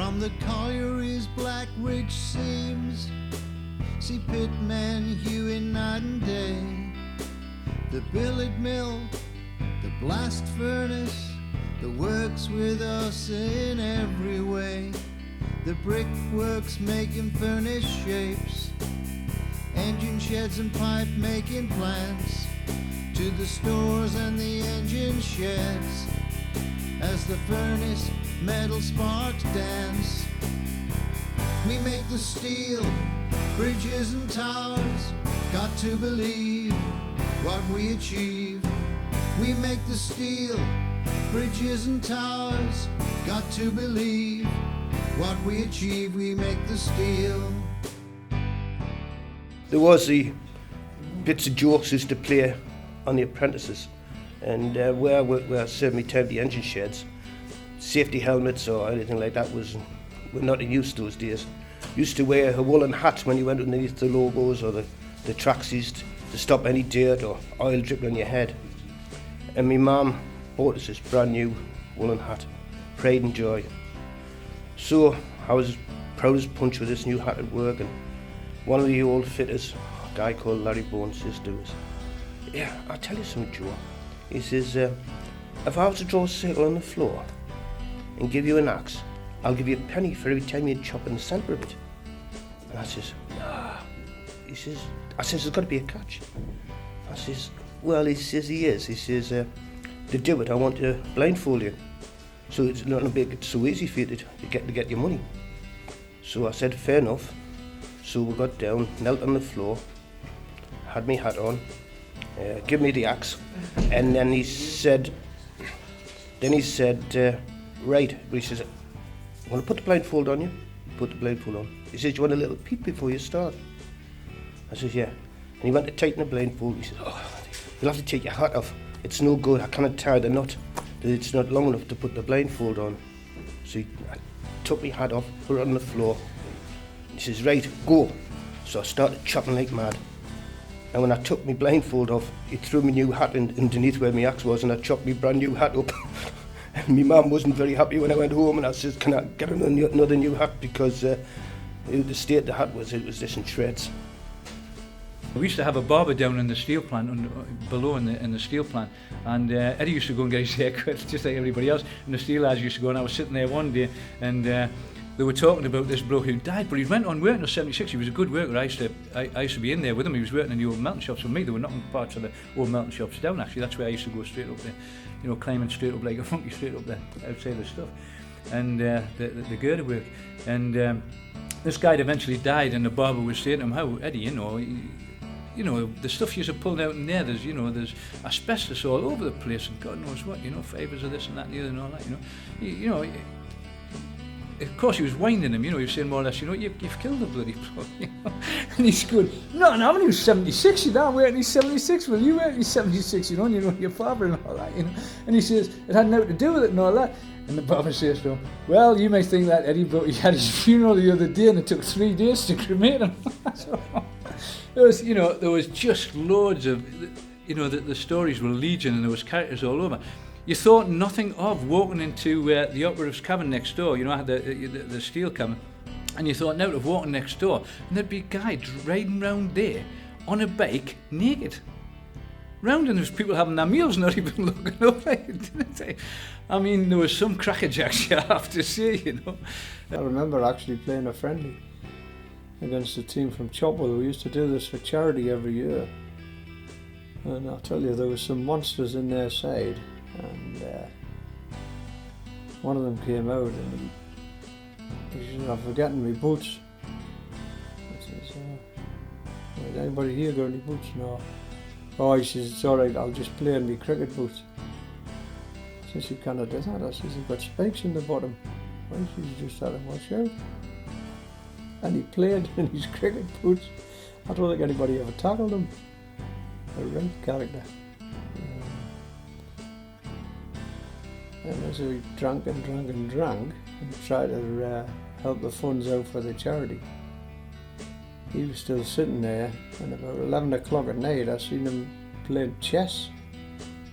From the colliery's black rich seams, see pitmen hewing night and day. The billet mill, the blast furnace, the works with us in every way. The brickworks making furnace shapes, engine sheds and pipe making plants, to the stores and the engine sheds, as the furnace metal sparks dance. We make the steel, bridges and towers, got to believe what we achieve. We make the steel, bridges and towers, got to believe what we achieve. We make the steel. There was the bits of jokes used to play on the apprentices, and where I served my time at the engine sheds, safety helmets or anything like that were not in use those days. Used to wear a woolen hat when you went underneath the logos or the tracksuits to stop any dirt or oil dripping on your head. And my mum bought us this brand new woolen hat, pride and joy. So I was proud as punch with this new hat at work, and one of the old fitters, a guy called Larry Bones, says to us, "Yeah, I'll tell you something, Joe." He says, "If I was to draw a circle on the floor and give you an axe, I'll give you a penny for every time you chop in the centre of it." And I says, "Nah." He says, "There's got to be a catch." I says, "Well," he says, He says, "to do it, I want to blindfold you, so it's not going to make it so easy for you to get your money." So I said, "Fair enough." So we got down, knelt on the floor, had me hat on, give me the axe, and then he said, "Right," he says, "Want to put the blindfold on you?" Put the blindfold on. He says, "Do you want a little peek before you start?" I says, "Yeah." And he went to tighten the blindfold. He says, "Oh, you'll have to take your hat off. It's no good. I cannot tie the knot. It's not long enough to put the blindfold on." So I took my hat off, put it on the floor. He says, "Right, go." So I started chopping like mad. And when I took my blindfold off, he threw my new hat underneath where my axe was, and I chopped my brand new hat up. And my mum wasn't very happy when I went home, and I said, "Can I get another new hat?" Because the state the hat was, it was just in shreds. We used to have a barber down in the steel plant, below in the steel plant, and Eddie used to go and get his haircut just like everybody else, and the steel lads used to go, and I was sitting there one day, and they were talking about this bloke who died, but he went on working till 76. He was a good worker. I used to be in there with him. He was working in the old melting shops with me. They were knocking parts of the old melting shops down, actually. That's where I used to go straight up there, you know, climbing straight up like a funky straight up there outside the stuff, and the girder work. And this guy eventually died, and the barber was saying to him, "How, Eddie, you know, the stuff you're pulling out in there, there's asbestos all over the place, and God knows what, fibres of this and that and the other and all that, you know. Of course, he was winding him, he was saying more or less, you've killed the bloody bloke, And he's going, no, when he was 76, I'm waiting, he's 76, well, you wait, he's 76, and your father and all that, And he says, it had nothing to do with it and all that. And the barber says to him, "Well, you may think that, Eddie, but he had his funeral the other day, and it took 3 days to cremate him." So, there was just loads of, the stories were legion, and there was characters all over. You thought nothing of walking into the operative's cabin next door, I had the steel cabin, and you thought now of walking next door, and there'd be a guy riding round there on a bike, naked. Round, and there was people having their meals, not even looking up, didn't they? I mean, there was some crackerjacks, you have to say, I remember actually playing a friendly against a team from Chopwell. We used to do this for charity every year, and I'll tell you, there were some monsters in their side, and one of them came out and he said, "I'm forgetting my boots." I says, "Anybody here got any boots?" "No." "Oh," he says, "it's alright, I'll just play in my cricket boots." I says, "You cannot do that." I says, "You've got spikes in the bottom." "Why?" She just had him watch out. And he played in his cricket boots. I don't think anybody ever tackled him. A right character. And as we drank and tried to help the funds out for the charity, he was still sitting there, and about 11 o'clock at night I seen him playing chess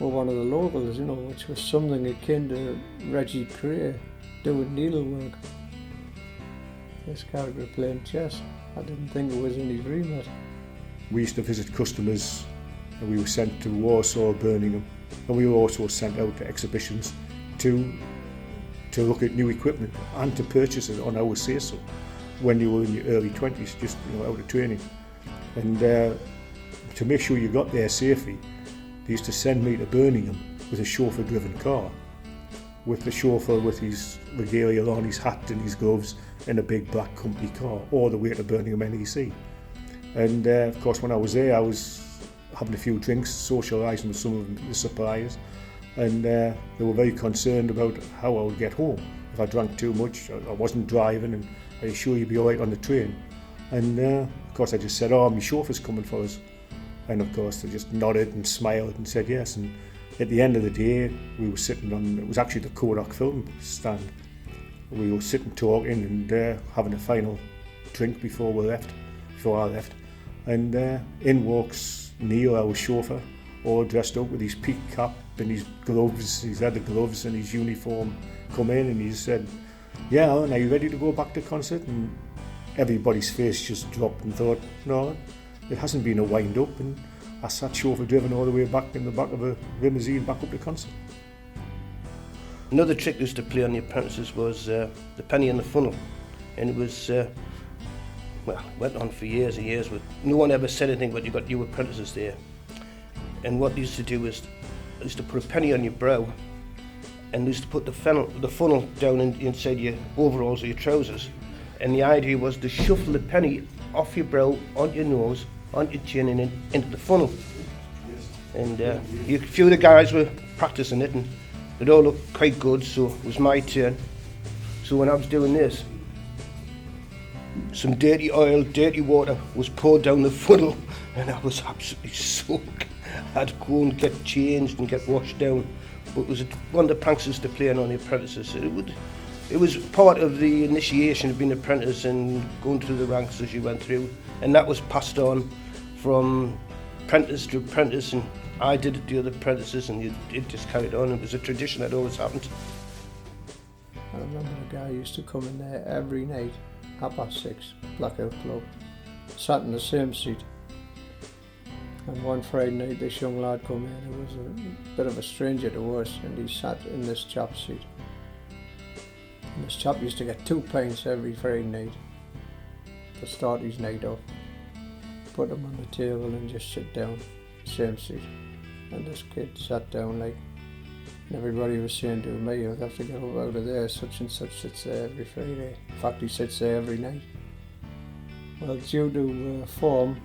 with one of the locals, which was something akin to Reggie Cray doing needlework. this character playing chess. I didn't think it was in his remit. We used to visit customers, and we were sent to Warsaw, Birmingham, and we were also sent out to exhibitions to look at new equipment and to purchase it on our say-so when you were in your early 20s, just out of training. And to make sure you got there safely, they used to send me to Birmingham with a chauffeur-driven car, with the chauffeur with his regalia on, his hat and his gloves, in a big black company car, all the way to Birmingham NEC. And of course, when I was there, I was having a few drinks, socialising with some of the suppliers, and they were very concerned about how I would get home. If I drank too much, I wasn't driving, and are you sure you'd be all right on the train? And of course, I just said, oh, my chauffeur's coming for us. And of course, they just nodded and smiled and said yes. And at the end of the day, we were sitting on, it was actually the Kodak film stand. We were sitting talking and having a final drink before I left. And in walks Neil, our chauffeur, all dressed up with his peak cap and his gloves, his leather gloves and his uniform, come in and he said, yeah, Alan, are you ready to go back to concert? And everybody's face just dropped and thought, no, it hasn't been a wind up. And I sat chauffeur driven all the way back in the back of a limousine back up to concert. Another trick we used to play on the apprentices was the penny in the funnel, and it was went on for years and years. But no one ever said anything, but you got new apprentices there. And what they used to do is they used to put a penny on your brow, and they used to put the funnel down inside your overalls or your trousers. And the idea was to shuffle the penny off your brow, onto your nose, onto your chin, and into the funnel. And a few of the guys were practicing it, and it all looked quite good, so it was my turn. So when I was doing this, some dirty oil, dirty water was poured down the funnel, and I was absolutely soaked. I had to go and get changed and get washed down. But it was one of the pranks to playing on the apprentices. It was part of the initiation of being an apprentice and going through the ranks as you went through, and that was passed on from apprentice to apprentice, and I did it to the other apprentices, and it just carried on. It was a tradition that always happened. I remember a guy used to come in there every night, 6:30, Blackout Club, sat in the same seat. And one Friday night this young lad come in, who was a bit of a stranger to us, and he sat in this chap's seat. And this chap used to get 2 pints every Friday night to start his night off. Put him on the table and just sit down, same seat. And this kid sat down and everybody was saying to him, you'll have to get up out of there, such and such sits there every Friday. In fact, he sits there every night. Well, due to form,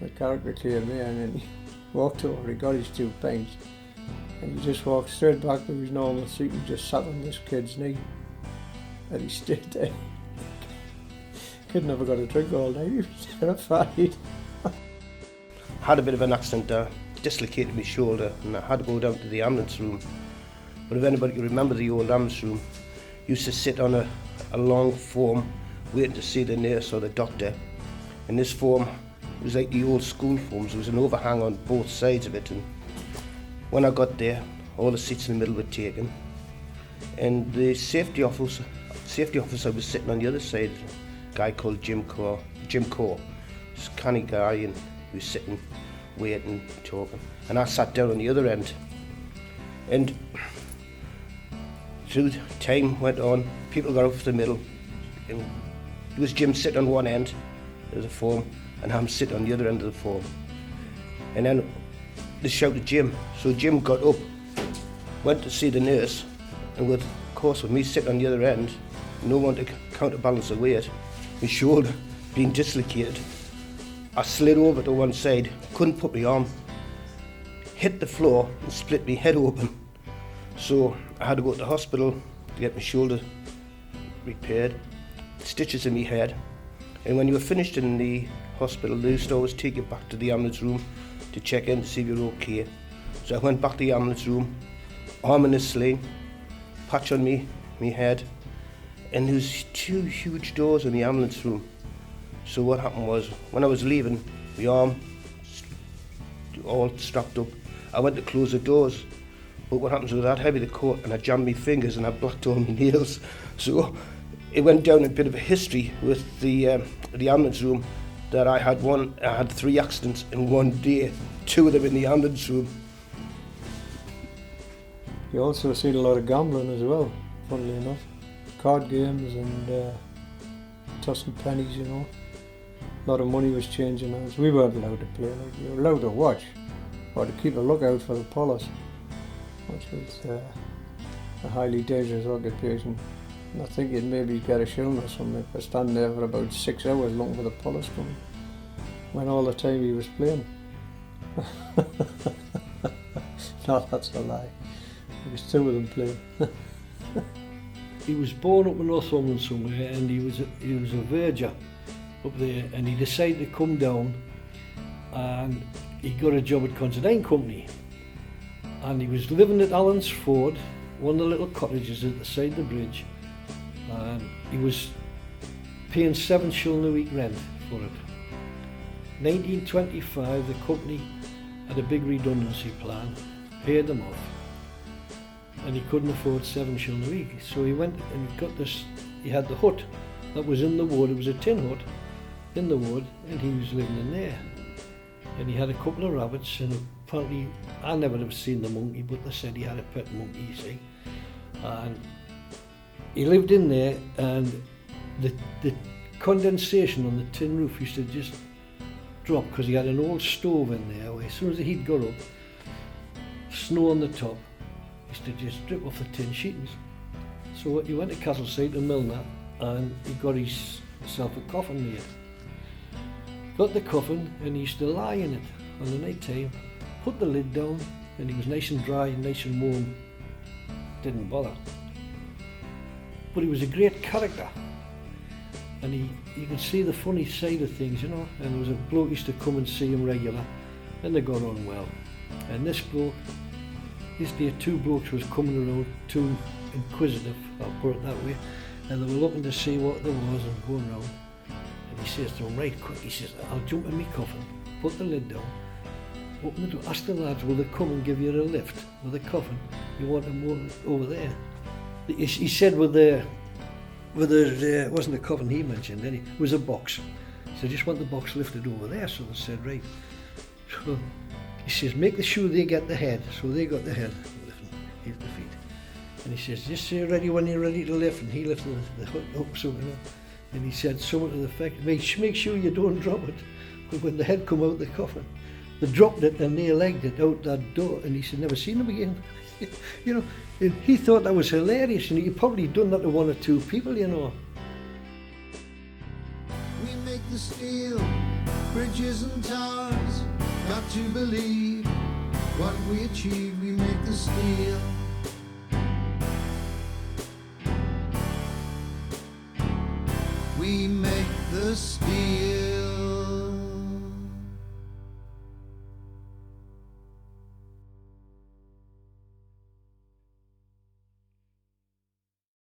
the character came in and he walked over, he got his 2 pints, and he just walked straight back to his normal seat and just sat on this kid's knee. And he stayed there. Kid never got a drink all night, he was terrified. I had a bit of an accident, dislocated my shoulder, and I had to go down to the ambulance room. But if anybody can remember the old ambulance room, used to sit on a long form waiting to see the nurse or the doctor. And this form was like the old school forms. There was an overhang on both sides of it, and when I got there, all the seats in the middle were taken, and the safety officer was sitting on the other side, a guy called Jim Core, this canny guy, and he was sitting, waiting, talking, and I sat down on the other end. And through time went on, people got up to the middle, and there was Jim sitting on one end of the form, and I'm sitting on the other end of the form. And then they shouted Jim, so Jim got up, went to see the nurse, and of course with me sitting on the other end, no one to counterbalance the weight, my shoulder being dislocated, I slid over to one side, couldn't put my arm, hit the floor and split my head open. So I had to go to the hospital to get my shoulder repaired, stitches in my head. And when you were finished in the hospital, they used to always take you back to the ambulance room to check in to see if you're okay. So I went back to the ambulance room, arm in a sling, patch on me head, and there was 2 huge doors in the ambulance room. So what happened was, when I was leaving, my arm all strapped up, I went to close the doors, but what happens with that heavy the coat, and I jammed my fingers and I blacked all my nails. So it went down a bit of a history with the ambulance room that I had 3 accidents in one day, 2 of them in the ambulance room. You also seen a lot of gambling as well, funnily enough. Card games and tossing pennies, you know. A lot of money was changing hands. We weren't allowed to play, like, we were allowed to watch or to keep a lookout for the police, which was a highly dangerous occupation. And I think you'd maybe get a shilling or something for standing there for about 6 hours looking for the police coming, when all the time he was playing. No, that's a lie. There was 2 of them playing. He was born up in Northumberland somewhere, and he was a verger up there, and he decided to come down, and he got a job at Considine Company, and he was living at Allen's Ford, one of the little cottages at the side of the bridge, and he was paying 7 shilling a week rent for it. 1925, the company had a big redundancy plan, paid them off, and he couldn't afford 7 shilling a week. So he went and got this, he had the hut that was in the wood, it was a tin hut in the wood, and he was living in there. And he had a couple of rabbits, and apparently, I never have seen the monkey, but they said he had a pet monkey, you see. And he lived in there, and the condensation on the tin roof used to just drop, because he had an old stove in there, where as soon as the heat got up, snow on the top, used to just drip off the tin sheetings. So he went to Castleside to Milner, and he got himself a coffin made. Got the coffin, and he used to lie in it on the night time, put the lid down, and he was nice and dry and nice and warm. Didn't bother. But he was a great character, and you could see the funny side of things, you know. And there was a bloke used to come and see him regular, and they got on well. And this bloke, this day 2 blokes was coming around, 2 inquisitive, I'll put it that way, and they were looking to see what there was and going around. And he says to him, right quick, he says, I'll jump in my coffin, put the lid down, open the door, ask the lads, will they come and give you a lift with a coffin? You want them over there? He said with the it wasn't a coffin he mentioned, it was a box. So just want the box lifted over there. So they said, right. So he says, make the shoe they get the head. So they got the head, lift the feet. And he says, just say ready when you're ready to lift. And he lifted the hook up, so, you know. And he said something to the effect, make sure you don't drop it. But when the head come out the coffin, they dropped it and they legged it out that door, and he said, never seen him again. You know, and he thought that was hilarious, and he probably done that to 1 or 2 people, you know. We make the steel, bridges and towers. Got to believe what we achieve. We make the steel. We make the steel.